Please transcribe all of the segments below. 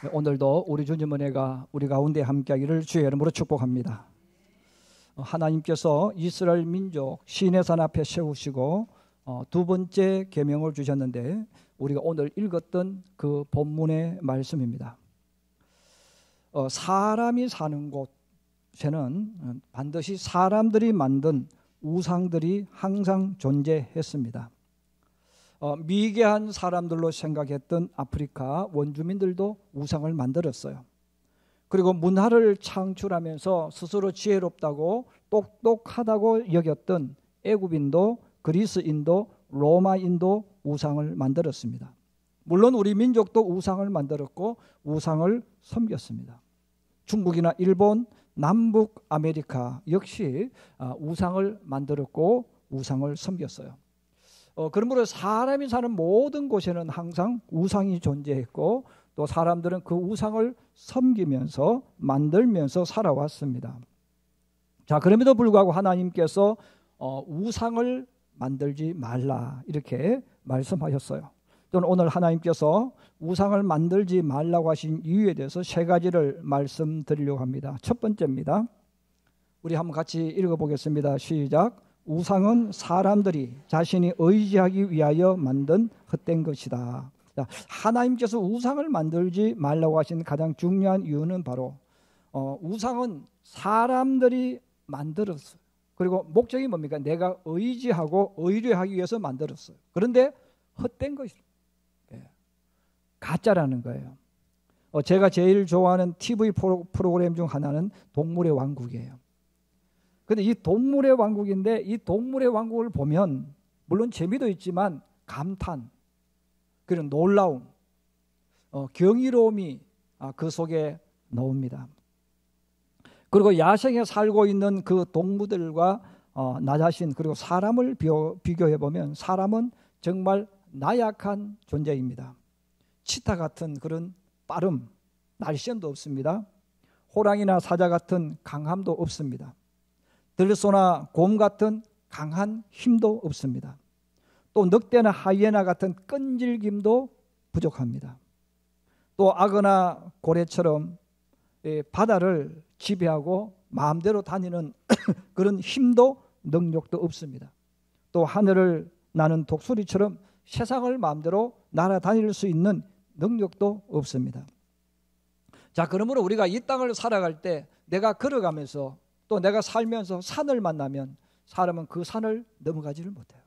오늘도 우리 주님 은혜가 우리 가운데 함께하기를 주의 이름으로 축복합니다. 하나님께서 이스라엘 민족 시내산 앞에 세우시고 두 번째 계명을 주셨는데 우리가 오늘 읽었던 그 본문의 말씀입니다. 사람이 사는 곳에는 반드시 사람들이 만든 우상들이 항상 존재했습니다. 미개한 사람들로 생각했던 아프리카 원주민들도 우상을 만들었어요. 그리고 문화를 창출하면서 스스로 지혜롭다고 똑똑하다고 여겼던 애굽인도 그리스인도 로마인도 우상을 만들었습니다. 물론 우리 민족도 우상을 만들었고 우상을 섬겼습니다. 중국이나 일본, 남북 아메리카 역시 우상을 만들었고 우상을 섬겼어요. 그러므로 사람이 사는 모든 곳에는 항상 우상이 존재했고 또 사람들은 그 우상을 섬기면서 만들면서 살아왔습니다. 자, 그럼에도 불구하고 하나님께서 우상을 만들지 말라 이렇게 말씀하셨어요. 저는 오늘 하나님께서 우상을 만들지 말라고 하신 이유에 대해서 세 가지를 말씀드리려고 합니다. 첫 번째입니다. 우리 한번 같이 읽어보겠습니다. 시작. 우상은 사람들이 자신이 의지하기 위하여 만든 헛된 것이다. 자, 하나님께서 우상을 만들지 말라고 하신 가장 중요한 이유는 바로 우상은 사람들이 만들었어요. 그리고 목적이 뭡니까? 내가 의지하고 의뢰하기 위해서 만들었어요. 그런데 헛된 것이다. 가짜라는 거예요. 제가 제일 좋아하는 TV 프로그램 중 하나는 동물의 왕국이에요. 근데 이 동물의 왕국인데 이 동물의 왕국을 보면 물론 재미도 있지만 감탄, 그런 놀라움, 경이로움이 그 속에 나옵니다. 그리고 야생에 살고 있는 그 동물들과 나 자신 그리고 사람을 비교해 보면 사람은 정말 나약한 존재입니다. 치타 같은 그런 빠름, 날쌘도 없습니다. 호랑이나 사자 같은 강함도 없습니다. 들소나 곰 같은 강한 힘도 없습니다. 또 늑대나 하이에나 같은 끈질김도 부족합니다. 또 악어나 고래처럼 바다를 지배하고 마음대로 다니는 그런 힘도 능력도 없습니다. 또 하늘을 나는 독수리처럼 세상을 마음대로 날아다닐 수 있는 능력도 없습니다. 자, 그러므로 우리가 이 땅을 살아갈 때 내가 걸어가면서 또 내가 살면서 산을 만나면 사람은 그 산을 넘어가지를 못해요.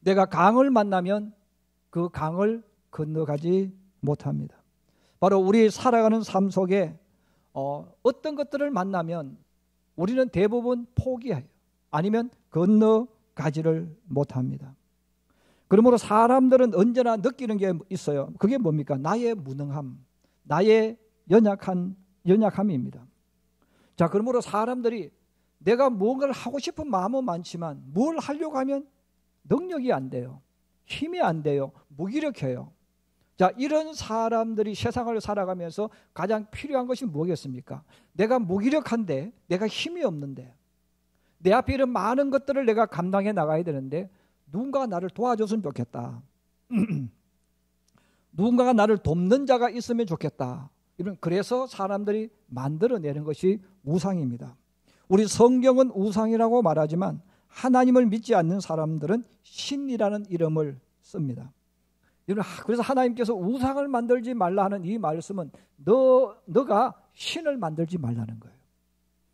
내가 강을 만나면 그 강을 건너가지 못합니다. 바로 우리 살아가는 삶 속에 어떤 것들을 만나면 우리는 대부분 포기해요. 아니면 건너가지를 못합니다. 그러므로 사람들은 언제나 느끼는 게 있어요. 그게 뭡니까? 나의 무능함, 나의 연약함입니다. 자, 그러므로 사람들이 내가 뭔가를 하고 싶은 마음은 많지만 뭘 하려고 하면 능력이 안 돼요. 힘이 안 돼요. 무기력해요. 자, 이런 사람들이 세상을 살아가면서 가장 필요한 것이 뭐겠습니까? 내가 무기력한데, 내가 힘이 없는데, 내 앞에 이런 많은 것들을 내가 감당해 나가야 되는데 누군가가 나를 도와줬으면 좋겠다. 누군가가 나를 돕는 자가 있으면 좋겠다. 그래서 사람들이 만들어내는 것이 우상입니다. 우리 성경은 우상이라고 말하지만 하나님을 믿지 않는 사람들은 신이라는 이름을 씁니다. 그래서 하나님께서 우상을 만들지 말라 하는 이 말씀은 너가 신을 만들지 말라는 거예요.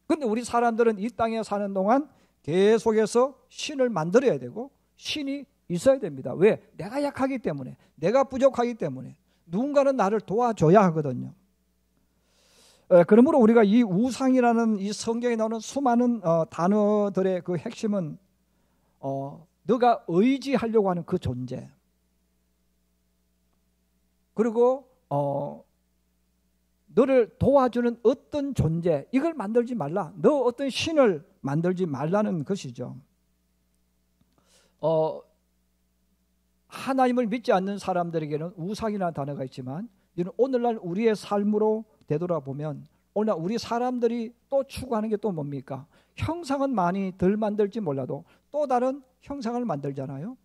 그런데 우리 사람들은 이 땅에 사는 동안 계속해서 신을 만들어야 되고 신이 있어야 됩니다. 왜? 내가 약하기 때문에, 내가 부족하기 때문에 누군가는 나를 도와줘야 하거든요. 그러므로 우리가 이 우상이라는 이 성경에 나오는 수많은 단어들의 그 핵심은 너가 의지하려고 하는 그 존재, 그리고 너를 도와주는 어떤 존재, 이걸 만들지 말라. 너 어떤 신을 만들지 말라는 것이죠. 하나님을 믿지 않는 사람들에게는 우상이라는 단어가 있지만 이는 오늘날 우리의 삶으로 되돌아보면 오늘 우리 사람들이 또 추구하는 게 또 뭡니까? 형상은 많이 덜 만들지 몰라도 또 다른 형상을 만들잖아요.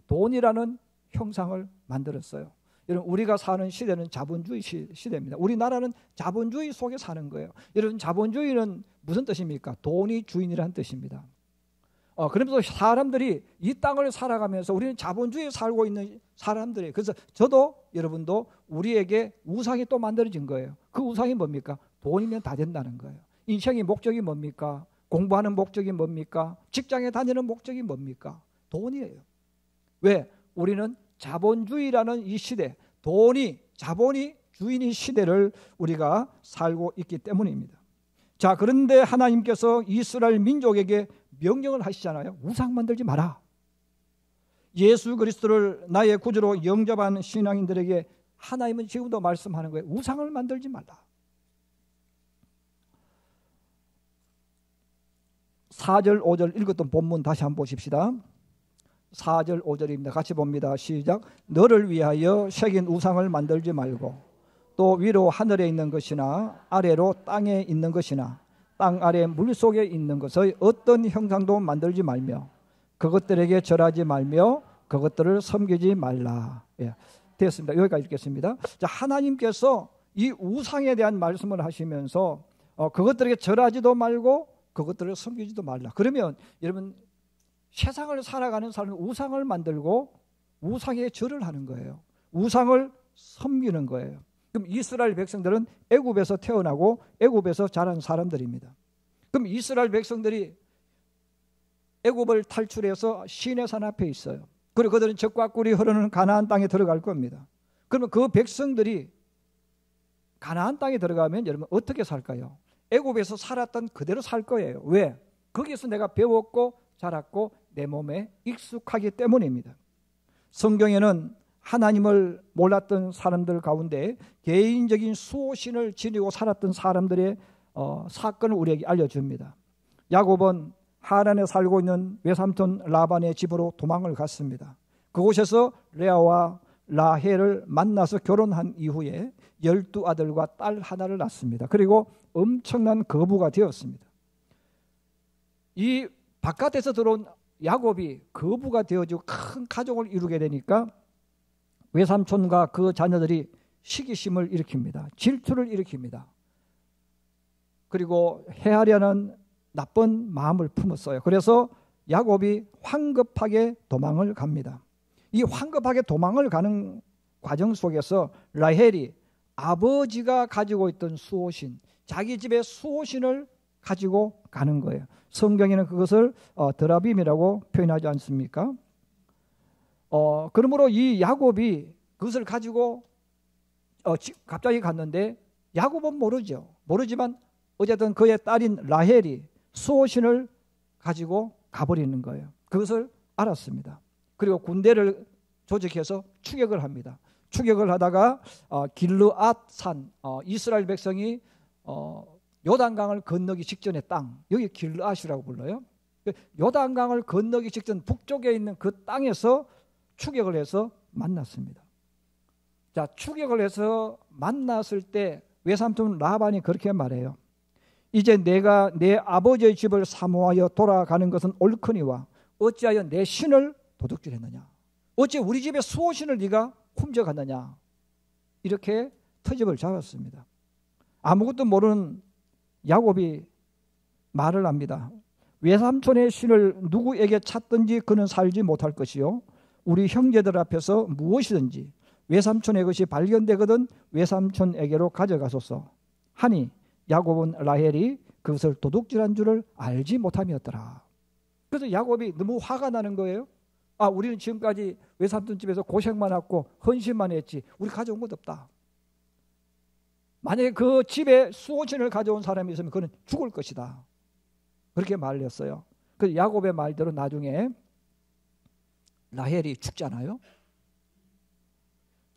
돈이라는 형상을 만들었어요. 여러분, 우리가 사는 시대는 자본주의 시대입니다. 우리나라는 자본주의 속에 사는 거예요. 여러분, 자본주의는 무슨 뜻입니까? 돈이 주인이라는 뜻입니다. 그러면서 사람들이 이 땅을 살아가면서 우리는 자본주의에 살고 있는 사람들이에요. 그래서 저도 여러분도 우리에게 우상이 또 만들어진 거예요. 그 우상이 뭡니까? 돈이면 다 된다는 거예요. 인생의 목적이 뭡니까? 공부하는 목적이 뭡니까? 직장에 다니는 목적이 뭡니까? 돈이에요. 왜? 우리는 자본주의라는 이 시대, 자본이 주인의 시대를 우리가 살고 있기 때문입니다. 자, 그런데 하나님께서 이스라엘 민족에게 명령을 하시잖아요. 우상 만들지 마라. 예수 그리스도를 나의 구주로 영접한 신앙인들에게 하나님은 지금도 말씀하는 거예요. 우상을 만들지 말라. 4절 5절 읽었던 본문 다시 한번 보십시다. 4절 5절입니다. 같이 봅니다. 시작. 너를 위하여 새긴 우상을 만들지 말고 또 위로 하늘에 있는 것이나 아래로 땅에 있는 것이나 땅 아래 물속에 있는 것의 어떤 형상도 만들지 말며 그것들에게 절하지 말며 그것들을 섬기지 말라. 예, 됐습니다. 여기까지 읽겠습니다. 자, 하나님께서 이 우상에 대한 말씀을 하시면서 그것들에게 절하지도 말고 그것들을 섬기지도 말라. 그러면 여러분, 세상을 살아가는 사람은 우상을 만들고 우상에 절을 하는 거예요. 우상을 섬기는 거예요. 그럼 이스라엘 백성들은 애굽에서 태어나고 애굽에서 자란 사람들입니다. 그럼 이스라엘 백성들이 애굽을 탈출해서 시내산 앞에 있어요. 그리고 그들은 젖과 꿀이 흐르는 가나안 땅에 들어갈 겁니다. 그러면 그 백성들이 가나안 땅에 들어가면 여러분 어떻게 살까요? 애굽에서 살았던 그대로 살 거예요. 왜? 거기서 내가 배웠고 자랐고 내 몸에 익숙하기 때문입니다. 성경에는 하나님을 몰랐던 사람들 가운데 개인적인 수호신을 지니고 살았던 사람들의 사건을 우리에게 알려줍니다. 야곱은 하란에 살고 있는 외삼촌 라반의 집으로 도망을 갔습니다. 그곳에서 레아와 라헬을 만나서 결혼한 이후에 12아들과 딸 하나를 낳습니다. 그리고 엄청난 거부가 되었습니다. 이 바깥에서 들어온 야곱이 거부가 되어지고 큰 가족을 이루게 되니까 외삼촌과 그 자녀들이 시기심을 일으킵니다. 질투를 일으킵니다. 그리고 해하려는 나쁜 마음을 품었어요. 그래서 야곱이 황급하게 도망을 갑니다. 이 황급하게 도망을 가는 과정 속에서 라헬이 아버지가 가지고 있던 수호신, 자기 집의 수호신을 가지고 가는 거예요. 성경에는 그것을 드라빔이라고 표현하지 않습니까? 그러므로 이 야곱이 그것을 가지고 갑자기 갔는데 야곱은 모르죠. 모르지만 어쨌든 그의 딸인 라헬이 수호신을 가지고 가버리는 거예요. 그것을 알았습니다. 그리고 군대를 조직해서 추격을 합니다. 추격을 하다가 길르앗산, 이스라엘 백성이 요단강을 건너기 직전의 땅, 여기 길르앗이라고 불러요. 요단강을 건너기 직전 북쪽에 있는 그 땅에서 추격을 해서 만났습니다. 자, 추격을 해서 만났을 때 외삼촌 라반이 그렇게 말해요. 이제 내가 내 아버지의 집을 사모하여 돌아가는 것은 옳거니와 어찌하여 내 신을 도둑질했느냐? 어찌 우리 집의 수호신을 네가 훔쳐갔느냐? 이렇게 터집을 잡았습니다. 아무것도 모르는 야곱이 말을 합니다. 외삼촌의 신을 누구에게 찾든지 그는 살지 못할 것이요 우리 형제들 앞에서 무엇이든지 외삼촌의 것이 발견되거든 외삼촌에게로 가져가소서 하니 야곱은 라헬이 그것을 도둑질한 줄을 알지 못함이었더라. 그래서 야곱이 너무 화가 나는 거예요. 우리는 지금까지 외삼촌 집에서 고생만 했고 헌신만 했지 우리 가져온 것 없다. 만약에 그 집에 수호신을 가져온 사람이 있으면 그는 죽을 것이다. 그렇게 말을 했어요. 그래서 야곱의 말대로 나중에 라헬이 죽잖아요.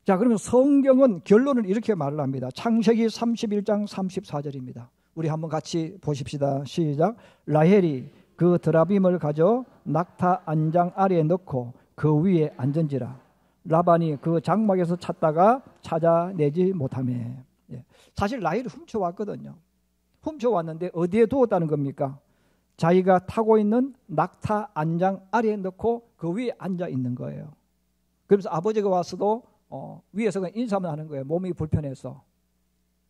자, 그러면 성경은 결론을 이렇게 말을 합니다. 창세기 31장 34절입니다. 우리 한번 같이 보십시다. 시작. 라헬이 그 드라빔을 가져 낙타 안장 아래에 넣고 그 위에 앉은지라. 라반이 그 장막에서 찾다가 찾아내지 못하며. 사실 라헬이 훔쳐왔거든요. 훔쳐왔는데 어디에 두었다는 겁니까? 자기가 타고 있는 낙타 안장 아래에 넣고 그 위에 앉아 있는 거예요. 그래서 아버지가 와서도 위에서 그냥 인사만 하는 거예요. 몸이 불편해서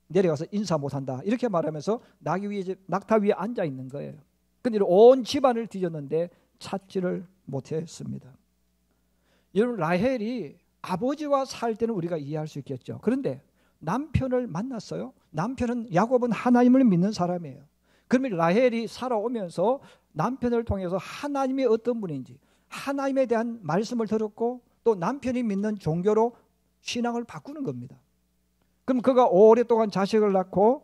내려가서 인사 못한다 이렇게 말하면서 낙타 위에 앉아 있는 거예요. 근데 온 집안을 뒤졌는데 찾지를 못했습니다. 여러분, 라헬이 아버지와 살 때는 우리가 이해할 수 있겠죠. 그런데 남편을 만났어요. 남편은 야곱은 하나님을 믿는 사람이에요. 그러면 라헬이 살아오면서 남편을 통해서 하나님이 어떤 분인지, 하나님에 대한 말씀을 들었고 또 남편이 믿는 종교로 신앙을 바꾸는 겁니다. 그럼 그가 오랫동안 자식을 낳고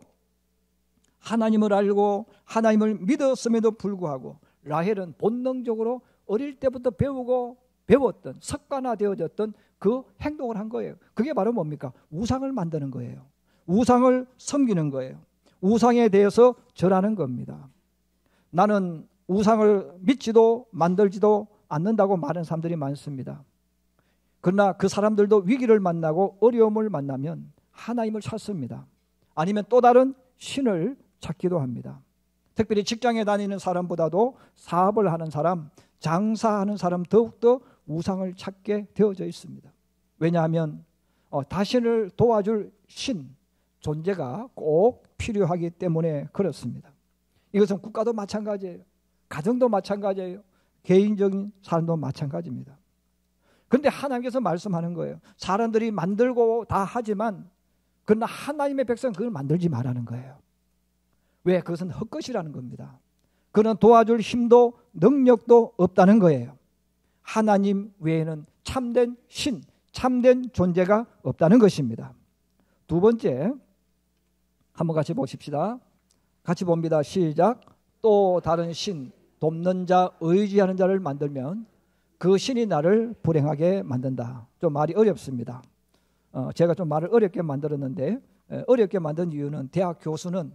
하나님을 알고 하나님을 믿었음에도 불구하고 라헬은 본능적으로 어릴 때부터 배웠던 습관화되어졌던 그 행동을 한 거예요. 그게 바로 뭡니까? 우상을 만드는 거예요. 우상을 섬기는 거예요. 우상에 대해서 절하는 겁니다. 나는 우상을 믿지도 만들지도 않는다고 말하는 사람들이 많습니다. 그러나 그 사람들도 위기를 만나고 어려움을 만나면 하나님을 찾습니다. 아니면 또 다른 신을 찾기도 합니다. 특별히 직장에 다니는 사람보다도 사업을 하는 사람, 장사하는 사람 더욱더 우상을 찾게 되어져 있습니다. 왜냐하면 자신을 도와줄 신, 존재가 꼭 필요하기 때문에 그렇습니다. 이것은 국가도 마찬가지예요. 가정도 마찬가지예요. 개인적인 삶도 마찬가지입니다. 그런데 하나님께서 말씀하는 거예요. 사람들이 만들고 다 하지만 그러나 하나님의 백성은 그걸 만들지 말라는 거예요. 왜? 그것은 헛것이라는 겁니다. 그는 도와줄 힘도 능력도 없다는 거예요. 하나님 외에는 참된 신, 참된 존재가 없다는 것입니다. 두 번째, 한번 같이 보십시다. 같이 봅니다. 시작. 또 다른 신, 돕는 자, 의지하는 자를 만들면 그 신이 나를 불행하게 만든다. 좀 말이 어렵습니다. 제가 좀 말을 어렵게 만들었는데, 어렵게 만든 이유는 대학 교수는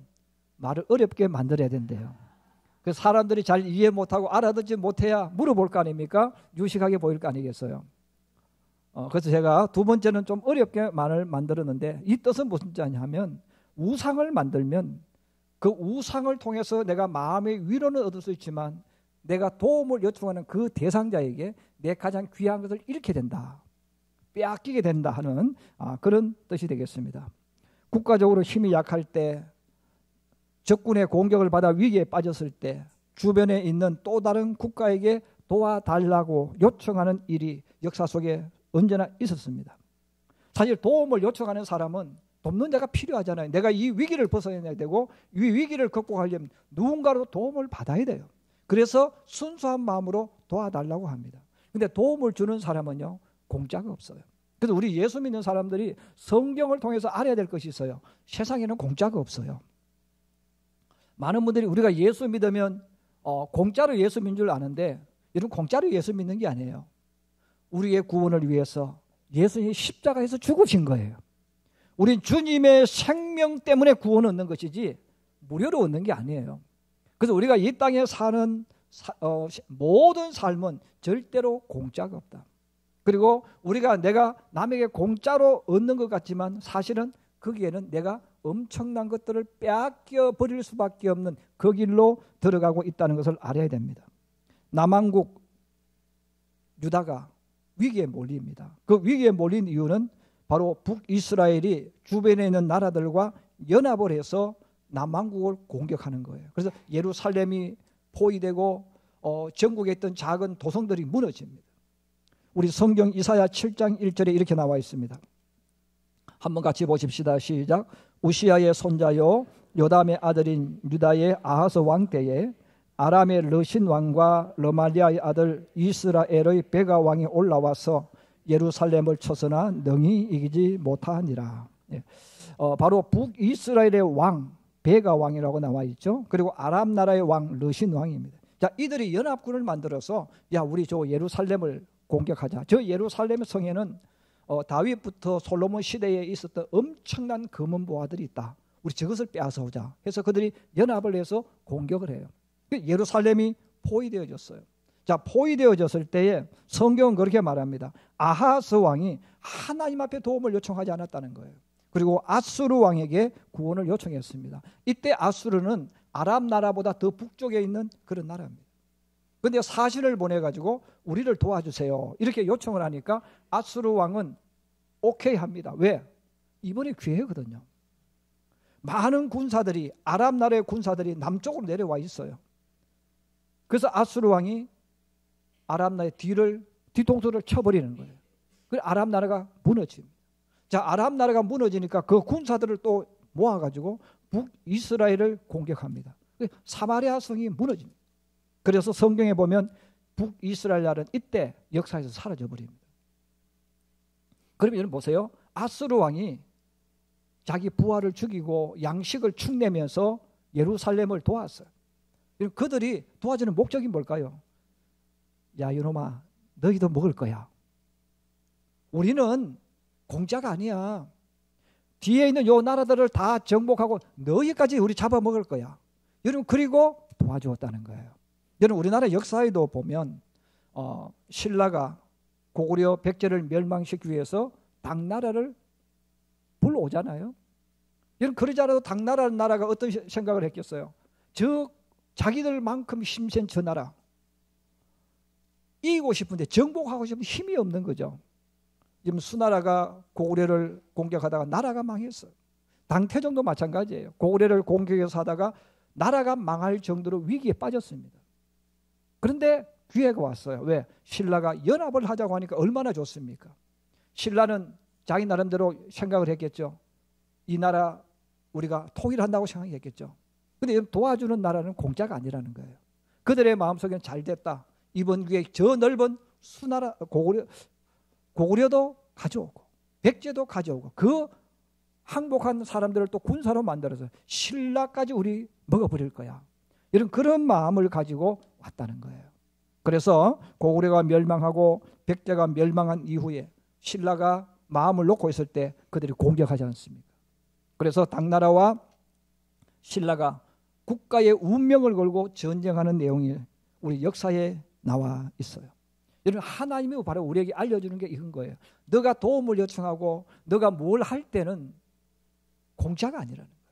말을 어렵게 만들어야 된대요. 그 사람들이 잘 이해 못하고 알아듣지 못해야 물어볼 거 아닙니까? 유식하게 보일 거 아니겠어요? 그래서 제가 두 번째는 좀 어렵게 말을 만들었는데, 이 뜻은 무슨 뜻이냐 하면, 우상을 만들면 그 우상을 통해서 내가 마음의 위로는 얻을 수 있지만 내가 도움을 요청하는 그 대상자에게 내 가장 귀한 것을 잃게 된다, 빼앗기게 된다 하는 그런 뜻이 되겠습니다. 국가적으로 힘이 약할 때, 적군의 공격을 받아 위기에 빠졌을 때 주변에 있는 또 다른 국가에게 도와달라고 요청하는 일이 역사 속에 언제나 있었습니다. 사실 도움을 요청하는 사람은 돕는 자가 필요하잖아요. 내가 이 위기를 벗어내야 되고 이 위기를 극복하려면 누군가로 도움을 받아야 돼요. 그래서 순수한 마음으로 도와달라고 합니다. 근데 도움을 주는 사람은요, 공짜가 없어요. 그래서 우리 예수 믿는 사람들이 성경을 통해서 알아야 될 것이 있어요. 세상에는 공짜가 없어요. 많은 분들이 우리가 예수 믿으면 공짜로 예수 믿는 줄 아는데, 이런 공짜로 예수 믿는 게 아니에요. 우리의 구원을 위해서 예수님이 십자가에서 죽으신 거예요. 우린 주님의 생명 때문에 구원을 얻는 것이지 무료로 얻는 게 아니에요. 그래서 우리가 이 땅에 사는 모든 삶은 절대로 공짜가 없다. 그리고 내가 남에게 공짜로 얻는 것 같지만 사실은 거기에는 내가 엄청난 것들을 빼앗겨 버릴 수밖에 없는 그 길로 들어가고 있다는 것을 알아야 됩니다. 남왕국 유다가 위기에 몰립니다. 그 위기에 몰린 이유는 바로 북이스라엘이 주변에 있는 나라들과 연합을 해서 남왕국을 공격하는 거예요. 그래서 예루살렘이 포위되고 전국에 있던 작은 도성들이 무너집니다. 우리 성경 이사야 7장 1절에 이렇게 나와 있습니다. 한번 같이 보십시다. 시작. 우시아의 손자요 요담의 아들인 유다의 아하스 왕 때에 아람의 르신 왕과 르말리아의 아들 이스라엘의 베가 왕이 올라와서 예루살렘을 쳐서나 능히 이기지 못하니라. 바로 북이스라엘의 왕 베가 왕이라고 나와 있죠. 그리고 아람 나라의 왕 르신 왕입니다. 자, 이들이 연합군을 만들어서 우리 저 예루살렘을 공격하자. 저 예루살렘 성에는 다윗부터 솔로몬 시대에 있었던 엄청난 검은 보화들이 있다. 우리 저것을 빼앗아 오자. 해서 그들이 연합을 해서 공격을 해요. 예루살렘이 포위되어졌어요. 자, 포위되어졌을 때에 성경은 그렇게 말합니다. 아하스 왕이 하나님 앞에 도움을 요청하지 않았다는 거예요. 그리고 아수르 왕에게 구원을 요청했습니다. 이때 아수르는 아람 나라보다 더 북쪽에 있는 그런 나라입니다. 그런데 사신을 보내가지고 우리를 도와주세요 이렇게 요청을 하니까 아수르 왕은 오케이 합니다. 왜? 이번에 기회거든요. 많은 군사들이, 아랍 나라의 군사들이 남쪽으로 내려와 있어요. 그래서 아수르 왕이 아랍 나라의 뒤통수를 쳐버리는 거예요. 그래서 아랍 나라가 무너집니다. 자, 아랍 나라가 무너지니까 그 군사들을 또 모아가지고 북이스라엘을 공격합니다. 사마리아 성이 무너집니다. 그래서 성경에 보면 북이스라엘 나라는 이때 역사에서 사라져 버립니다. 그러면 여러분 보세요. 아수르 왕이 자기 부하를 죽이고 양식을 축내면서 예루살렘을 도왔어요. 그들이 도와주는 목적이 뭘까요? 야, 이놈아, 너희도 먹을 거야. 우리는 공짜가 아니야. 뒤에 있는 요 나라들을 다 정복하고 너희까지 우리 잡아먹을 거야. 여러분, 그리고 도와주었다는 거예요. 여러분, 우리나라 역사에도 보면 신라가 고구려 백제를 멸망시키기 위해서 당나라를 불러오잖아요. 여러분, 그러지 않아도 당나라는 나라가 어떤 생각을 했겠어요? 자기들만큼 힘센 저 나라 이기고 싶은데 정복하고 싶은데 힘이 없는 거죠. 지금 수나라가 고구려를 공격하다가 나라가 망했어요. 당태종도 마찬가지예요. 고구려를 공격해서 하다가 나라가 망할 정도로 위기에 빠졌습니다. 그런데 기회가 왔어요. 왜? 신라가 연합을 하자고 하니까 얼마나 좋습니까? 신라는 자기 나름대로 생각을 했겠죠. 이 나라 우리가 통일한다고 생각했겠죠. 그런데 도와주는 나라는 공짜가 아니라는 거예요. 그들의 마음속에는 잘 됐다. 이번 기회에 저 넓은 수나라 고구려도 가져오고 백제도 가져오고 그 항복한 사람들을 또 군사로 만들어서 신라까지 우리 먹어버릴 거야. 이런 그런 마음을 가지고 왔다는 거예요. 그래서 고구려가 멸망하고 백제가 멸망한 이후에 신라가 마음을 놓고 있을 때 그들이 공격하지 않습니까? 그래서 당나라와 신라가 국가의 운명을 걸고 전쟁하는 내용이 우리 역사에 나와 있어요. 여러분, 하나님이 바로 우리에게 알려주는 게 이건 거예요. 너가 도움을 요청하고 너가 뭘 할 때는 공짜가 아니라는 거예요.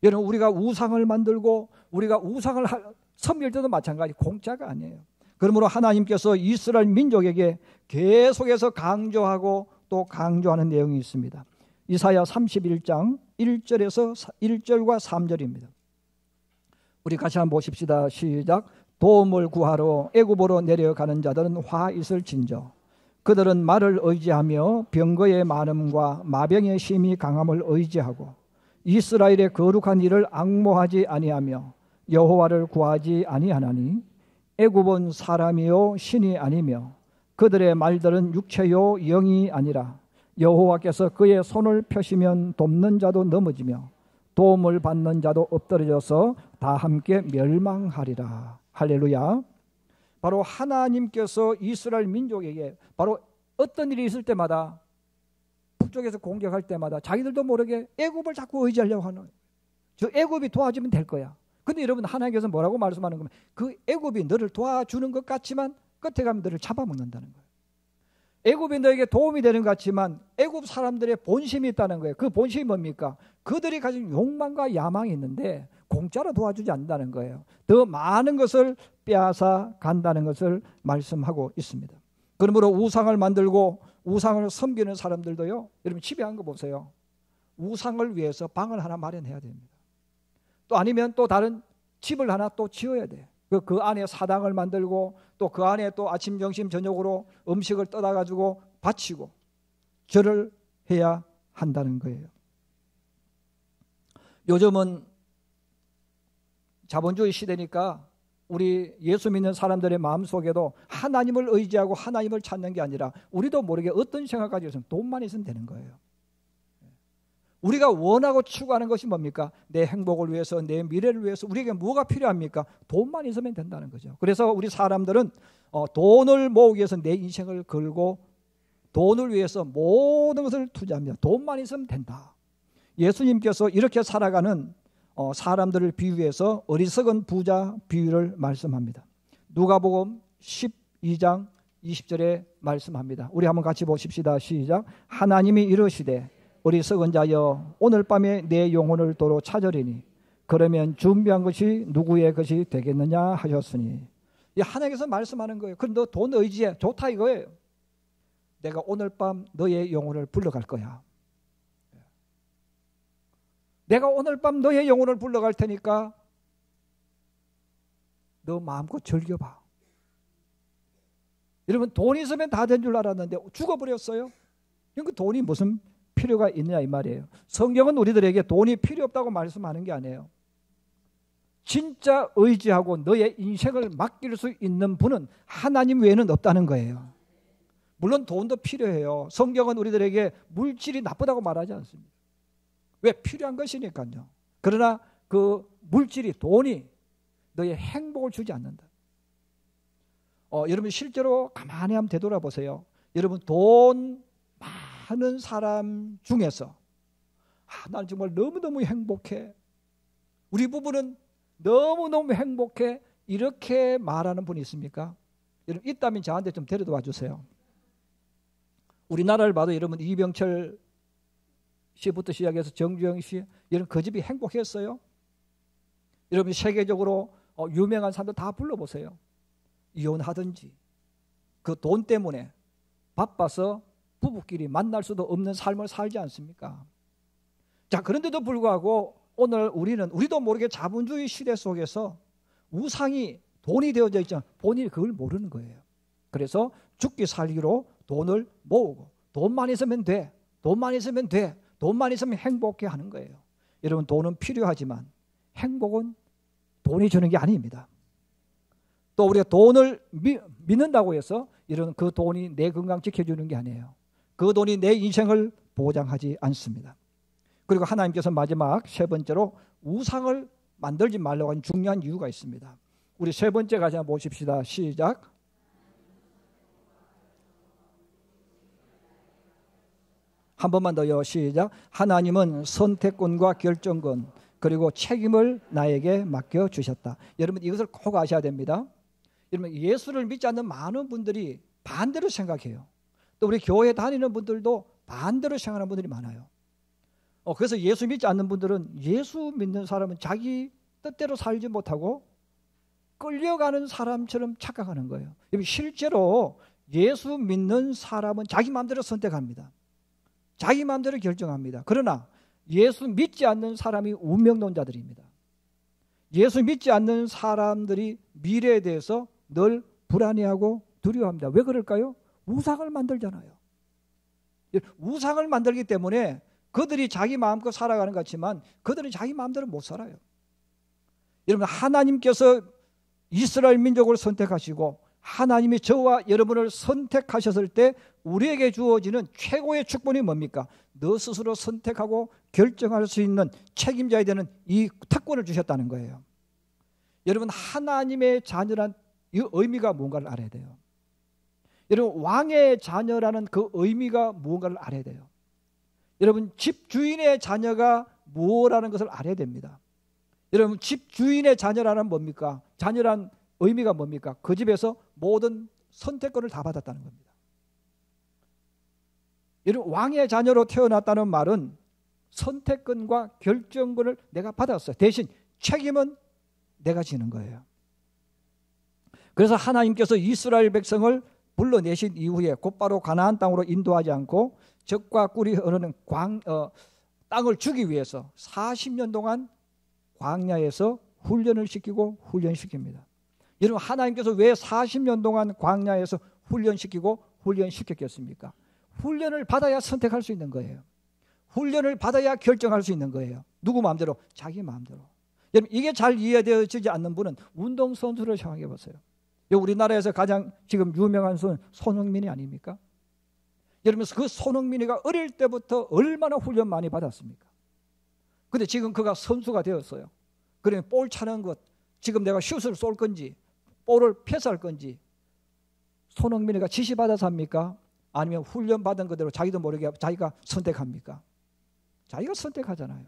여러분, 우리가 우상을 만들고 우리가 우상을 섬길 때도 마찬가지 공짜가 아니에요. 그러므로 하나님께서 이스라엘 민족에게 계속해서 강조하고 또 강조하는 내용이 있습니다. 이사야 31장 1절과 3절입니다. 우리 같이 한번 보십시다. 시작. 도움을 구하러 애굽으로 내려가는 자들은 화 있을 진저. 그들은 말을 의지하며 병거의 많음과 마병의 심히 강함을 의지하고 이스라엘의 거룩한 일을 앙모하지 아니하며 여호와를 구하지 아니하나니 애굽은 사람이요 신이 아니며 그들의 말들은 육체요 영이 아니라 여호와께서 그의 손을 펴시면 돕는 자도 넘어지며 도움을 받는 자도 엎드러져서 다 함께 멸망하리라. 할렐루야. 바로 하나님께서 이스라엘 민족에게 바로 어떤 일이 있을 때마다 북쪽에서 공격할 때마다 자기들도 모르게 애굽을 자꾸 의지하려고 하는, 저 애굽이 도와주면 될 거야. 근데 여러분, 하나님께서 뭐라고 말씀하는 거면 그 애굽이 너를 도와주는 것 같지만 끝에 가면 너를 잡아먹는다는 거예요. 애굽이 너에게 도움이 되는 것 같지만 애굽 사람들의 본심이 있다는 거예요. 그 본심이 뭡니까? 그들이 가진 욕망과 야망이 있는데 공짜로 도와주지 않는다는 거예요. 더 많은 것을 빼앗아 간다는 것을 말씀하고 있습니다. 그러므로 우상을 만들고 우상을 섬기는 사람들도요, 여러분 집에 한 거 보세요. 우상을 위해서 방을 하나 마련해야 됩니다. 또 아니면 또 다른 집을 하나 또 지어야 돼. 그 안에 사당을 만들고 또 그 안에 또 아침, 점심, 저녁으로 음식을 떠다 가지고 바치고 절을 해야 한다는 거예요. 요즘은 자본주의 시대니까 우리 예수 믿는 사람들의 마음속에도 하나님을 의지하고 하나님을 찾는 게 아니라 우리도 모르게 어떤 생각 가지고 있으면 돈만 있으면 되는 거예요. 우리가 원하고 추구하는 것이 뭡니까? 내 행복을 위해서, 내 미래를 위해서 우리에게 뭐가 필요합니까? 돈만 있으면 된다는 거죠. 그래서 우리 사람들은 돈을 모으기 위해서 내 인생을 걸고 돈을 위해서 모든 것을 투자합니다. 돈만 있으면 된다. 예수님께서 이렇게 살아가는 사람들을 비유해서 어리석은 부자 비유를 말씀합니다. 누가복음 12장 20절에 말씀합니다. 우리 한번 같이 보십시다. 시작. 하나님이 이르시되 어리석은 자여 오늘 밤에 내 영혼을 도로 찾으리니 그러면 준비한 것이 누구의 것이 되겠느냐 하셨으니, 하나님께서 말씀하는 거예요. 그럼 너 돈 의지해. 좋다 이거예요. 내가 오늘 밤 너의 영혼을 불러갈 거야. 내가 오늘 밤 너의 영혼을 불러갈 테니까 너 마음껏 즐겨봐. 여러분, 돈이 있으면 다 된 줄 알았는데 죽어버렸어요. 그러니까 돈이 무슨 필요가 있느냐 이 말이에요. 성경은 우리들에게 돈이 필요 없다고 말씀하는 게 아니에요. 진짜 의지하고 너의 인생을 맡길 수 있는 분은 하나님 외에는 없다는 거예요. 물론 돈도 필요해요. 성경은 우리들에게 물질이 나쁘다고 말하지 않습니다. 왜? 필요한 것이니까요. 그러나 그 물질이, 돈이 너의 행복을 주지 않는다. 여러분 실제로 가만히 한번 되돌아보세요. 여러분 돈 많은 사람 중에서 나는 정말 너무너무 행복해. 우리 부부는 너무너무 행복해. 이렇게 말하는 분이 있습니까? 여러분 있다면 저한테 좀 데려다 와주세요. 우리나라를 봐도 여러분 이병철 씨부터 시작해서 정주영 씨, 여러분 그 집이 행복했어요? 여러분 세계적으로 유명한 사람들 다 불러보세요. 이혼하든지 그 돈 때문에 바빠서 부부끼리 만날 수도 없는 삶을 살지 않습니까? 자, 그런데도 불구하고 오늘 우리도 모르게 자본주의 시대 속에서 우상이 돈이 되어져 있잖아요. 본인이 그걸 모르는 거예요. 그래서 죽기 살기로 돈을 모으고 돈만 있으면 돼. 돈만 있으면 돼. 돈만 있으면 행복해 하는 거예요. 여러분 돈은 필요하지만 행복은 돈이 주는 게 아닙니다. 또 우리가 돈을 믿는다고 해서 이런 그 돈이 내 건강 지켜주는 게 아니에요. 그 돈이 내 인생을 보장하지 않습니다. 그리고 하나님께서 마지막 세 번째로 우상을 만들지 말라고 하는 중요한 이유가 있습니다. 우리 세 번째 가지 한번 보십시다. 시작. 한 번만 더요. 시작. 하나님은 선택권과 결정권 그리고 책임을 나에게 맡겨주셨다. 여러분 이것을 꼭 아셔야 됩니다. 여러분 예수를 믿지 않는 많은 분들이 반대로 생각해요. 또 우리 교회 다니는 분들도 반대로 생각하는 분들이 많아요. 그래서 예수 믿지 않는 분들은 예수 믿는 사람은 자기 뜻대로 살지 못하고 끌려가는 사람처럼 착각하는 거예요. 실제로 예수 믿는 사람은 자기 마음대로 선택합니다. 자기 마음대로 결정합니다. 그러나 예수 믿지 않는 사람이 운명론자들입니다. 예수 믿지 않는 사람들이 미래에 대해서 늘 불안해하고 두려워합니다. 왜 그럴까요? 우상을 만들잖아요. 우상을 만들기 때문에 그들이 자기 마음껏 살아가는 것 같지만 그들은 자기 마음대로 못 살아요. 여러분 하나님께서 이스라엘 민족을 선택하시고 하나님이 저와 여러분을 선택하셨을 때 우리에게 주어지는 최고의 축복이 뭡니까? 너 스스로 선택하고 결정할 수 있는 책임자에 되는 이 특권을 주셨다는 거예요. 여러분 하나님의 자녀란 이 의미가 뭔가를 알아야 돼요. 여러분 왕의 자녀라는 그 의미가 무언가를 알아야 돼요. 여러분 집주인의 자녀가 무엇라는 것을 알아야 됩니다. 여러분 집주인의 자녀라는 뭡니까? 자녀란 의미가 뭡니까? 그 집에서 모든 선택권을 다 받았다는 겁니다. 여러분 왕의 자녀로 태어났다는 말은 선택권과 결정권을 내가 받았어요. 대신 책임은 내가 지는 거예요. 그래서 하나님께서 이스라엘 백성을 불러내신 이후에 곧바로 가나안 땅으로 인도하지 않고 적과 꿀이 흐르는 땅을 주기 위해서 40년 동안 광야에서 훈련을 시키고 훈련시킵니다. 여러분 하나님께서 왜 40년 동안 광야에서 훈련시키고 훈련시켰겠습니까? 훈련을 받아야 선택할 수 있는 거예요. 훈련을 받아야 결정할 수 있는 거예요. 누구 마음대로? 자기 마음대로. 여러분 이게 잘 이해되어지지 않는 분은 운동선수를 생각해 보세요. 우리나라에서 가장 지금 유명한 선수 손흥민이 아닙니까? 여러분 그 손흥민이가 어릴 때부터 얼마나 훈련 많이 받았습니까? 근데 지금 그가 선수가 되었어요. 그러면 볼 차는 것, 지금 내가 슛을 쏠 건지 볼을 패스할 건지 손흥민이가 지시받아서 합니까? 아니면 훈련 받은 그대로 자기도 모르게 자기가 선택합니까? 자기가 선택하잖아요.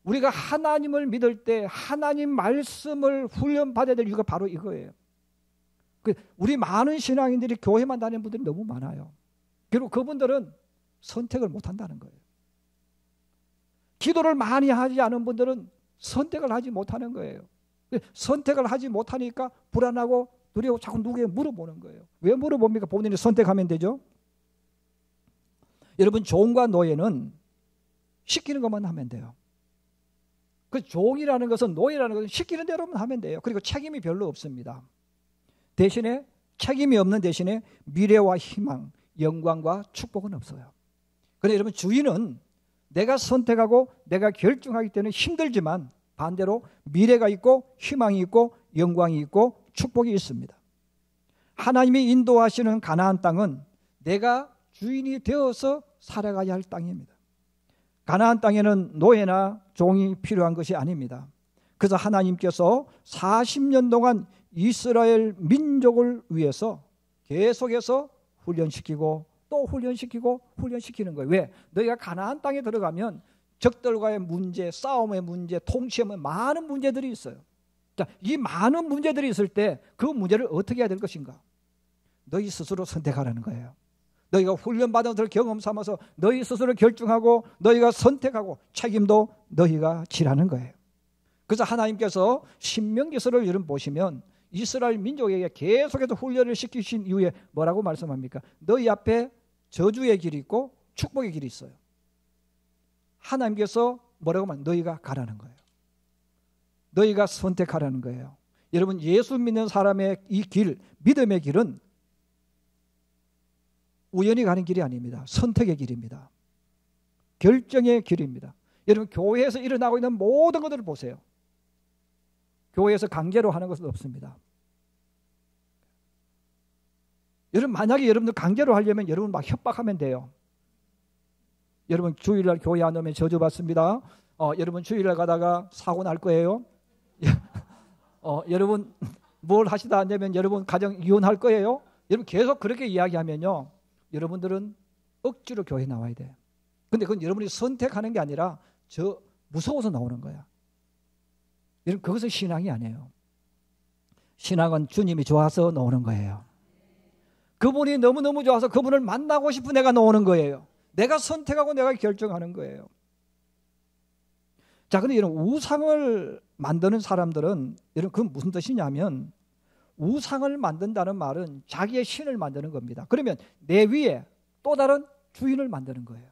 우리가 하나님을 믿을 때 하나님 말씀을 훈련받아야 될 이유가 바로 이거예요. 우리 많은 신앙인들이 교회만 다니는 분들이 너무 많아요. 그리고 그분들은 선택을 못한다는 거예요. 기도를 많이 하지 않은 분들은 선택을 하지 못하는 거예요. 선택을 하지 못하니까 불안하고 두려워 자꾸 누구에게 물어보는 거예요. 왜 물어봅니까? 본인이 선택하면 되죠. 여러분, 종과 노예는 시키는 것만 하면 돼요. 그 종이라는 것은, 노예라는 것은 시키는 대로만 하면 돼요. 그리고 책임이 별로 없습니다. 대신에 책임이 없는 대신에 미래와 희망, 영광과 축복은 없어요. 그런데 여러분, 주인은 내가 선택하고 내가 결정하기 때문에 힘들지만 반대로 미래가 있고 희망이 있고 영광이 있고 축복이 있습니다. 하나님이 인도하시는 가나안 땅은 내가 주인이 되어서 살아가야 할 땅입니다. 가나안 땅에는 노예나 종이 필요한 것이 아닙니다. 그래서 하나님께서 40년 동안 이스라엘 민족을 위해서 계속해서 훈련시키고 또 훈련시키는 거예요. 왜? 너희가 가나안 땅에 들어가면 적들과의 문제, 싸움의 문제, 통치의 많은 문제들이 있어요. 자, 이 많은 문제들이 있을 때 그 문제를 어떻게 해야 될 것인가? 너희 스스로 선택하라는 거예요. 너희가 훈련받은 것을 경험 삼아서 너희 스스로 결정하고 너희가 선택하고 책임도 너희가 지라는 거예요. 그래서 하나님께서 신명기서를 여러분 보시면 이스라엘 민족에게 계속해서 훈련을 시키신 이후에 뭐라고 말씀합니까? 너희 앞에 저주의 길이 있고 축복의 길이 있어요. 하나님께서 뭐라고 말하면 너희가 가라는 거예요. 너희가 선택하라는 거예요. 여러분, 예수 믿는 사람의 이 길, 믿음의 길은 우연히 가는 길이 아닙니다. 선택의 길입니다. 결정의 길입니다. 여러분, 교회에서 일어나고 있는 모든 것들을 보세요. 교회에서 강제로 하는 것은 없습니다. 여러분, 만약에 여러분들 강제로 하려면 여러분 막 협박하면 돼요. 여러분, 주일날 교회 안 오면 저주받습니다. 여러분, 주일날 가다가 사고 날 거예요. 여러분, 뭘 하시다 않냐면 여러분 가정 이혼할 거예요. 여러분 계속 그렇게 이야기하면요, 여러분들은 억지로 교회 나와야 돼요. 근데 그건 여러분이 선택하는 게 아니라 무서워서 나오는 거야. 여러분, 그것은 신앙이 아니에요. 신앙은 주님이 좋아서 나오는 거예요. 그분이 너무너무 좋아서 그분을 만나고 싶은 내가 나오는 거예요. 내가 선택하고 내가 결정하는 거예요. 자, 근데 이런 우상을 만드는 사람들은, 여러분, 그건 무슨 뜻이냐면, 우상을 만든다는 말은 자기의 신을 만드는 겁니다. 그러면 내 위에 또 다른 주인을 만드는 거예요.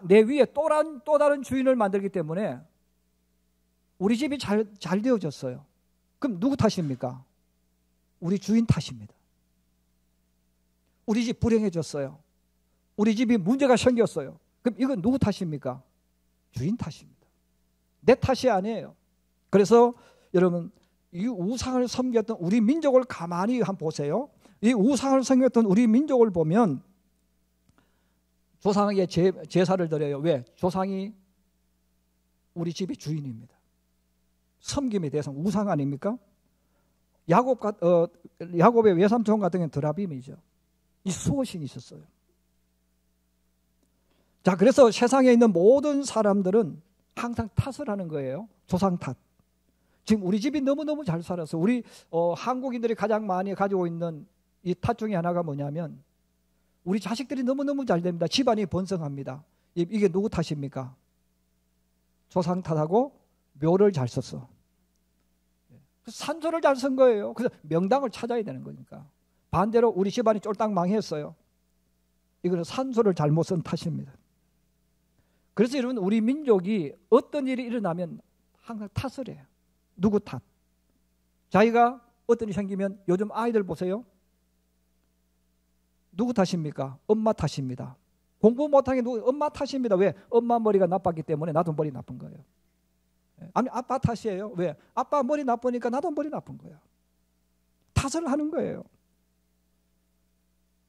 내 위에 또 다른 주인을 만들기 때문에 우리 집이 잘 되어졌어요. 그럼 누구 탓입니까? 우리 주인 탓입니다. 우리 집 불행해졌어요. 우리 집이 문제가 생겼어요. 그럼 이건 누구 탓입니까? 주인 탓입니다. 내 탓이 아니에요. 그래서 여러분, 이 우상을 섬겼던 우리 민족을 가만히 한번 보세요. 이 우상을 섬겼던 우리 민족을 보면 조상에게 제사를 드려요. 왜? 조상이 우리 집의 주인입니다. 섬김의 대상, 우상 아닙니까? 야곱의 외삼촌 같은 경우는 드라빔이죠. 이 수호신이 있었어요. 자, 그래서 세상에 있는 모든 사람들은 항상 탓을 하는 거예요. 조상 탓. 지금 우리 집이 너무너무 잘 살아서 우리 한국인들이 가장 많이 가지고 있는 이 탓 중에 하나가 뭐냐면, 우리 자식들이 너무너무 잘 됩니다. 집안이 번성합니다. 이게 누구 탓입니까? 조상 탓하고 묘를 잘 썼어. 산소를 잘 쓴 거예요. 그래서 명당을 찾아야 되는 거니까. 반대로 우리 집안이 쫄딱 망했어요. 이거는 산소를 잘못 쓴 탓입니다. 그래서 여러분, 우리 민족이 어떤 일이 일어나면 항상 탓을 해요. 누구 탓? 자기가 어떤 일이 생기면 요즘 아이들 보세요. 누구 탓입니까? 엄마 탓입니다. 공부 못한 게 엄마 탓입니다. 왜? 엄마 머리가 나빴기 때문에 나도 머리 나쁜 거예요. 아니, 아빠 탓이에요. 왜? 아빠 머리 나쁘니까 나도 머리 나쁜 거야. 탓을 하는 거예요.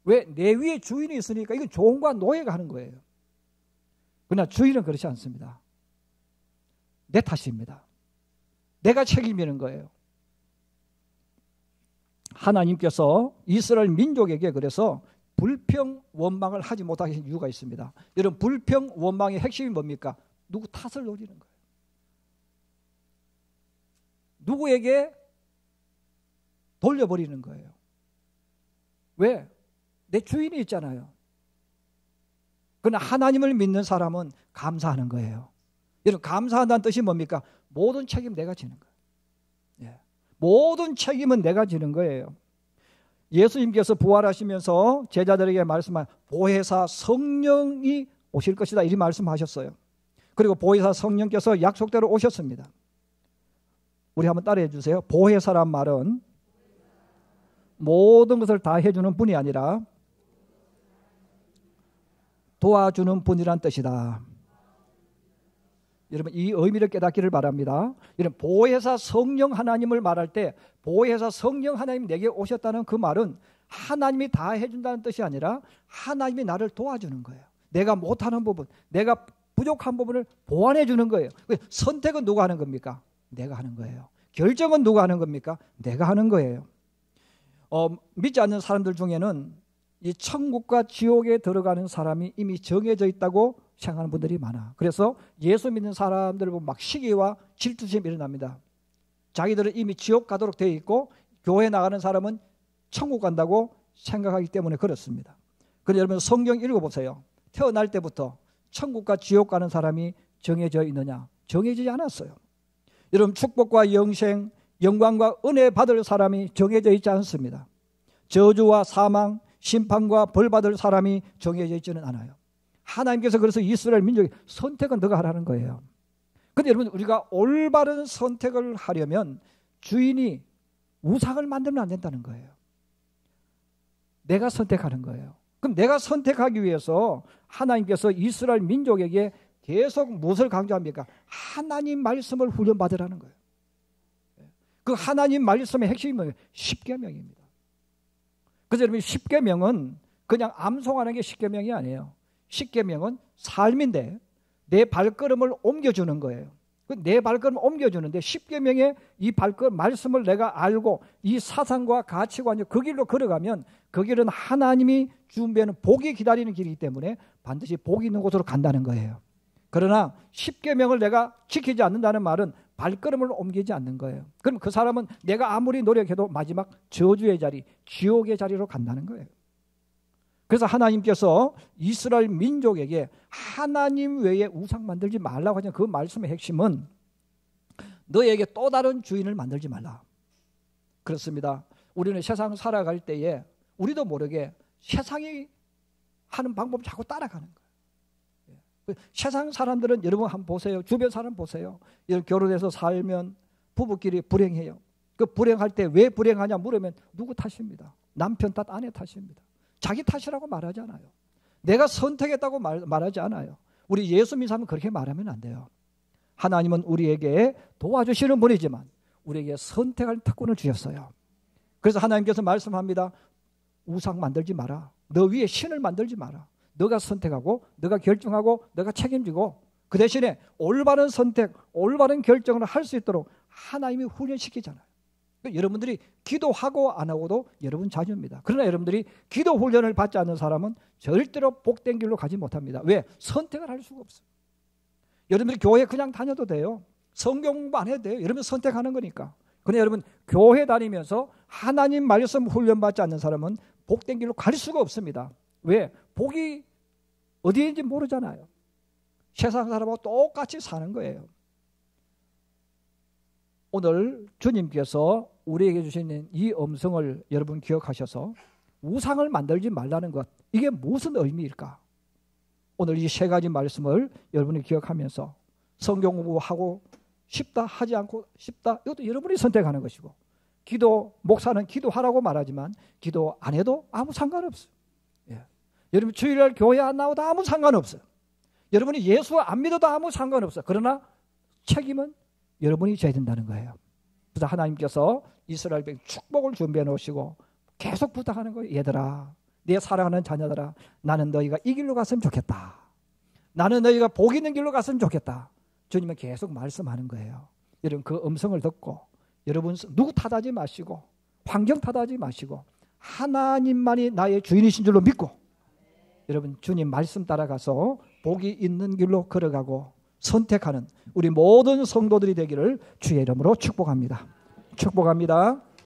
왜? 내 위에 주인이 있으니까. 이건 종과 노예가 하는 거예요. 그러나 주인은 그렇지 않습니다. 내 탓입니다. 내가 책임지는 거예요. 하나님께서 이스라엘 민족에게 그래서 불평 원망을 하지 못하게 하신 이유가 있습니다. 여러분, 불평 원망의 핵심이 뭡니까? 누구 탓을 노리는 거예요. 누구에게 돌려버리는 거예요. 왜? 내 주인이 있잖아요. 그러나 하나님을 믿는 사람은 감사하는 거예요. 여러분, 감사한다는 뜻이 뭡니까? 모든 책임 내가 지는 거예요. 예. 모든 책임은 내가 지는 거예요. 예수님께서 부활하시면서 제자들에게 말씀한 보혜사 성령이 오실 것이다 이리 말씀하셨어요. 그리고 보혜사 성령께서 약속대로 오셨습니다. 우리 한번 따라해 주세요. 보혜사란 말은 모든 것을 다 해주는 분이 아니라 도와주는 분이란 뜻이다. 여러분 이 의미를 깨닫기를 바랍니다. 여러분 보혜사 성령 하나님을 말할 때 보혜사 성령 하나님 내게 오셨다는 그 말은 하나님이 다 해준다는 뜻이 아니라 하나님이 나를 도와주는 거예요. 내가 못하는 부분, 내가 부족한 부분을 보완해 주는 거예요. 선택은 누가 하는 겁니까? 내가 하는 거예요. 결정은 누가 하는 겁니까? 내가 하는 거예요. 믿지 않는 사람들 중에는 이 천국과 지옥에 들어가는 사람이 이미 정해져 있다고 생각하는 분들이 많아. 그래서 예수 믿는 사람들을 보면 막 시기와 질투심이 일어납니다. 자기들은 이미 지옥 가도록 되어 있고 교회 나가는 사람은 천국 간다고 생각하기 때문에 그렇습니다. 그런데 여러분 성경 읽어보세요. 태어날 때부터 천국과 지옥 가는 사람이 정해져 있느냐? 정해지지 않았어요. 여러분 축복과 영생, 영광과 은혜 받을 사람이 정해져 있지 않습니다. 저주와 사망, 심판과 벌 받을 사람이 정해져 있지는 않아요. 하나님께서 그래서 이스라엘 민족의 선택은 너가 하라는 거예요. 그런데 여러분 우리가 올바른 선택을 하려면 주인이 우상을 만들면 안 된다는 거예요. 내가 선택하는 거예요. 그럼 내가 선택하기 위해서 하나님께서 이스라엘 민족에게 계속 무엇을 강조합니까? 하나님 말씀을 훈련받으라는 거예요. 그 하나님 말씀의 핵심이 뭐예요? 십계명입니다. 그래서 여러분 십계명은 그냥 암송하는 게 십계명이 아니에요. 십계명은 삶인데 내 발걸음을 옮겨주는 거예요. 내 발걸음을 옮겨주는데 십계명의 이 발걸음 말씀을 내가 알고 이 사상과 가치관이 그 길로 걸어가면 그 길은 하나님이 준비하는 복이 기다리는 길이기 때문에 반드시 복이 있는 곳으로 간다는 거예요. 그러나 십계명을 내가 지키지 않는다는 말은 발걸음을 옮기지 않는 거예요. 그럼 그 사람은 내가 아무리 노력해도 마지막 저주의 자리, 지옥의 자리로 간다는 거예요. 그래서 하나님께서 이스라엘 민족에게 하나님 외에 우상 만들지 말라고 하는 그 말씀의 핵심은 너에게 또 다른 주인을 만들지 말라. 그렇습니다. 우리는 세상 살아갈 때에 우리도 모르게 세상이 하는 방법을 자꾸 따라가는 거예요. 세상 사람들은 여러분 한번 보세요. 주변 사람 보세요. 결혼해서 살면 부부끼리 불행해요. 그 불행할 때 왜 불행하냐 물으면 누구 탓입니다. 남편 탓, 아내 탓입니다. 자기 탓이라고 말하지 않아요. 내가 선택했다고 말하지 않아요. 우리 예수 믿는 사람은 그렇게 말하면 안 돼요. 하나님은 우리에게 도와주시는 분이지만 우리에게 선택할 특권을 주셨어요. 그래서 하나님께서 말씀합니다. 우상 만들지 마라. 너 위에 신을 만들지 마라. 너가 선택하고 너가 결정하고 너가 책임지고 그 대신에 올바른 선택, 올바른 결정을 할 수 있도록 하나님이 훈련시키잖아요. 여러분들이 기도하고 안 하고도 여러분 자유입니다. 그러나 여러분들이 기도 훈련을 받지 않는 사람은 절대로 복된 길로 가지 못합니다. 왜? 선택을 할 수가 없어요. 여러분들이 교회 그냥 다녀도 돼요. 성경 공부 안 해도 돼요. 여러분 선택하는 거니까. 그런데 여러분 교회 다니면서 하나님 말씀 훈련받지 않는 사람은 복된 길로 갈 수가 없습니다. 왜? 복이 어디인지 모르잖아요. 세상 사람하고 똑같이 사는 거예요. 오늘 주님께서 우리에게 주시는 이 음성을 여러분 기억하셔서 우상을 만들지 말라는 것, 이게 무슨 의미일까? 오늘 이 세 가지 말씀을 여러분이 기억하면서 성경 공부하고 싶다 하지 않고 싶다, 이것도 여러분이 선택하는 것이고, 기도, 목사는 기도하라고 말하지만 기도 안 해도 아무 상관없어요. 예. 여러분 주일날 교회 안 나와도 아무 상관없어요. 여러분이 예수 안 믿어도 아무 상관없어요. 그러나 책임은 여러분이 져야 된다는 거예요. 그래서 하나님께서 이스라엘 백성 축복을 준비해 놓으시고 계속 부탁하는 거예요. 얘들아, 내 사랑하는 자녀들아, 나는 너희가 이 길로 갔으면 좋겠다. 나는 너희가 복 있는 길로 갔으면 좋겠다. 주님은 계속 말씀하는 거예요. 여러분 그 음성을 듣고 여러분 누구 탓하지 마시고 환경 탓하지 마시고 하나님만이 나의 주인이신 줄로 믿고 여러분 주님 말씀 따라가서 복이 있는 길로 걸어가고 선택하는 우리 모든 성도들이 되기를 주의 이름으로 축복합니다. 축복합니다.